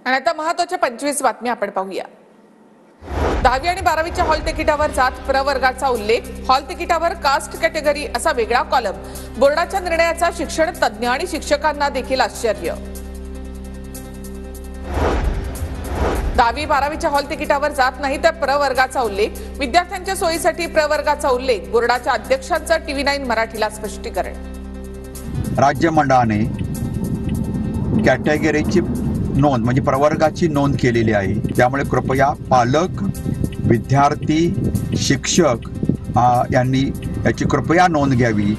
आणि आता महत्त्वाच्या 25 बातम्या आपण पाहूया। 10वी आणि 12वीच्या हॉल तिकिटावर जात प्रवर्गाचा उल्लेख, हॉल तिकिटावर कास्ट कॅटेगरी असा वेगळा कॉलम। बोर्डाच्या निर्णयाचा शिक्षण तज्ञ आणि शिक्षकांना देखील आश्चर्य। 10वी 12वीच्या हॉल तिकिटावर जात नाही तर प्रवर्गाचा उल्लेख, विद्यार्थ्यांच्या सोयीसाठी प्रवर्गाचा उल्लेख। बोर्डाच्या अध्यक्षांचं TV9 मराठीला स्पष्टीकरण। राज्य मंडळाने कॅटेगरीची नोंद म्हणजे प्रवर्गाची नोंद केलेली आहे, त्यामुळे कृपया पालक, विद्यार्थी, शिक्षक यांनी याची कृपया नोंद घ्यावी।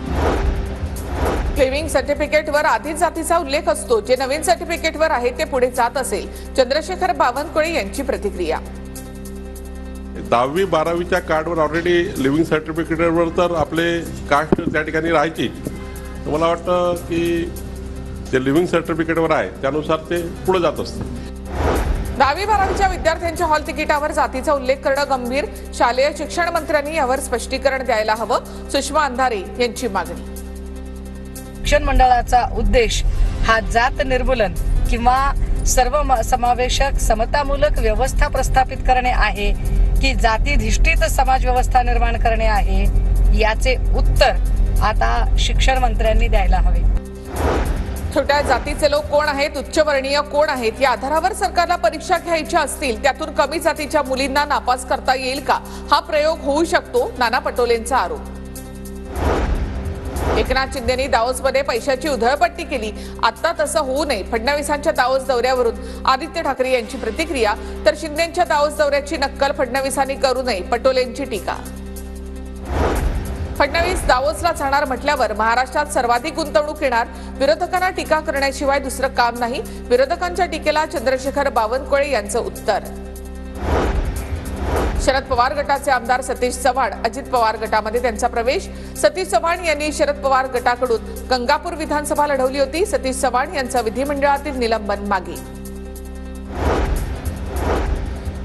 लिव्हिंग सर्टिफिकेटवर आधीच जातीचा उल्लेख असतो, जे नवीन सर्टिफिकेटवर आहे ते पुढे जात असेल। चंद्रशेखर बावनकुळे यांची प्रतिक्रिया। 10वी 12वीच्या कार्डवर ऑलरेडी लिव्हिंग सर्टिफिकेटवर तर आपले कास्ट त्या ठिकाणी राहायची। मला वाटतं की जे लिव्हिंग सर्टिफिकेटवर आहे त्यानुसार ते पुढे जात असतं। 10वी 12वीच्या विद्यार्थ्यांच्या हॉल तिकिटावर जातीचा उल्लेख करणं गंभीर, शालेय शिक्षण मंत्र्यांनी यावर स्पष्टीकरण द्यायला हवं। सुषमा अंधारे यांची मागणी। शिक्षण मंडळाचा उद्देश हा जात निर्मूलन किंवा सर्व समावेशक समतामूलक व्यवस्था प्रस्थापित करणे आहे की जातीधिष्ठित समाज व्यवस्था निर्माण करणे आहे, याचे उत्तर आता शिक्षण मंत्र्यांनी द्यायला हवे। छोट्या जातीचे लोक कोण आहेत, उच्चवर्णीय कोण आहेत, या आधारावर सरकारला परीक्षा घ्यायच्या असतील, त्यातून कमी जातीच्या मुलींना नापास करता येईल का, हा प्रयोग होऊ शकतो, नाना पटोलेंचा आरोप। एकनाथ शिंदेंनी दावोसमध्ये पैशाची उधळपट्टी केली, आता तसं होऊ नये। फडणवीसांच्या दावोस दौऱ्यावरून आदित्य ठाकरे यांची प्रतिक्रिया, तर शिंदेंच्या दावोस दौऱ्याची नक्कल फडणवीसांनी करू नये, पटोलेंची टीका। फडणवीस दावोसला जाणार म्हटल्यावर महाराष्ट्रात सर्वाधिक गुंतवणूक येणार, विरोधकांना टीका करण्याशिवाय दुसरं काम नाही। विरोधकांच्या टीकेला चंद्रशेखर बावनकुळे यांचं उत्तर। शरद पवार गटाचे आमदार सतीश चव्हाण, अजित पवार गटामध्ये त्यांचा प्रवेश। सतीश चव्हाण यांनी शरद पवार गटाकडून गंगापूर विधानसभा लढवली होती। सतीश चव्हाण यांचं विधिमंडळातील निलंबन मागे।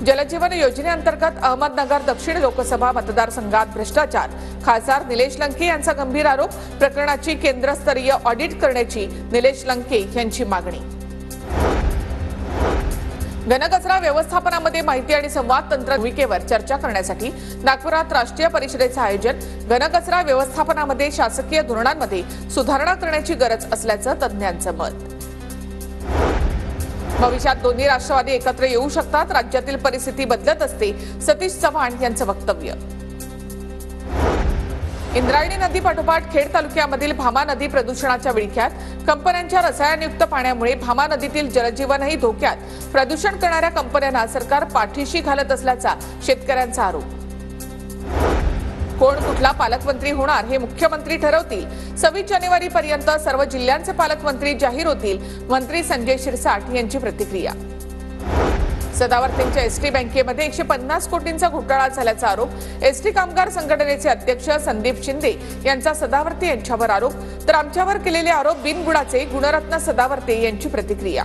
जलजीवन योजनेअंतर्गत अहमदनगर दक्षिण लोकसभा मतदारसंघात भ्रष्टाचार, खासदार निलेश लंके यांचा गंभीर आरोप। प्रकरणाची केंद्रस्तरीय ऑडिट करण्याची निलेश लंके यांची मागणी। घनकचरा व्यवस्थापनामध्ये माहिती आणि संवाद तंत्र भूमिकेवर चर्चा करण्यासाठी नागपुरात राष्ट्रीय परिषदेचं आयोजन। घनकचरा व्यवस्थापनामध्ये शासकीय धोरणांमध्ये सुधारणा करण्याची गरज असल्याचं तज्ज्ञांचं मत। भविष्यात दोन्ही राष्ट्रवादी एकत्र येऊ शकतात, राज्यातील परिस्थिती बदलत असते, सतीश चव्हाण यांचं वक्तव्य। इंद्रायणी नदी पाठोपाठ खेड तालुक्यामधील भामा नदी प्रदूषणाच्या विळख्यात, कंपन्यांच्या रसायनयुक्त पाण्यामुळे भामा नदीतील जलजीवनही धोक्यात। प्रदूषण करणाऱ्या कंपन्यांना सरकार पाठीशी घालत असल्याचा शेतकऱ्यांचा आरोप। कोण कुठला पालकमंत्री होणार हे मुख्यमंत्री ठरवतील, 26 जानेवारीपर्यंत सर्व जिल्ह्यांचे पालकमंत्री जाहीर होतील, मंत्री संजय शिरसाट यांची प्रतिक्रिया। सदावर्तेंच्या एसटी बँकेमध्ये 150 कोटींचा घोटाळा झाल्याचा आरोप। एसटी कामगार संघटनेचे अध्यक्ष संदीप शिंदे यांचा सदावर्ते यांच्यावर आरोप, तर आमच्यावर केलेले आरोप बिनबुडाचे, गुणरत्न सदावर्ते यांची प्रतिक्रिया।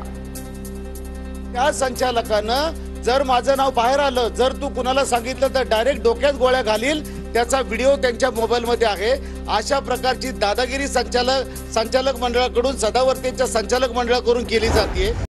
त्या संचालकानं जर माझं नाव बाहेर आलं, जर तू कुणाला सांगितलं तर डायरेक्ट डोक्यात गोळ्या घालील, त्याचा व्हिडिओ त्यांच्या मोबाईलमध्ये आहे। अशा प्रकारची दादागिरी संचालक मंडळाकडून, सदावर्तेंच्या संचालक मंडळाकडून केली जाते।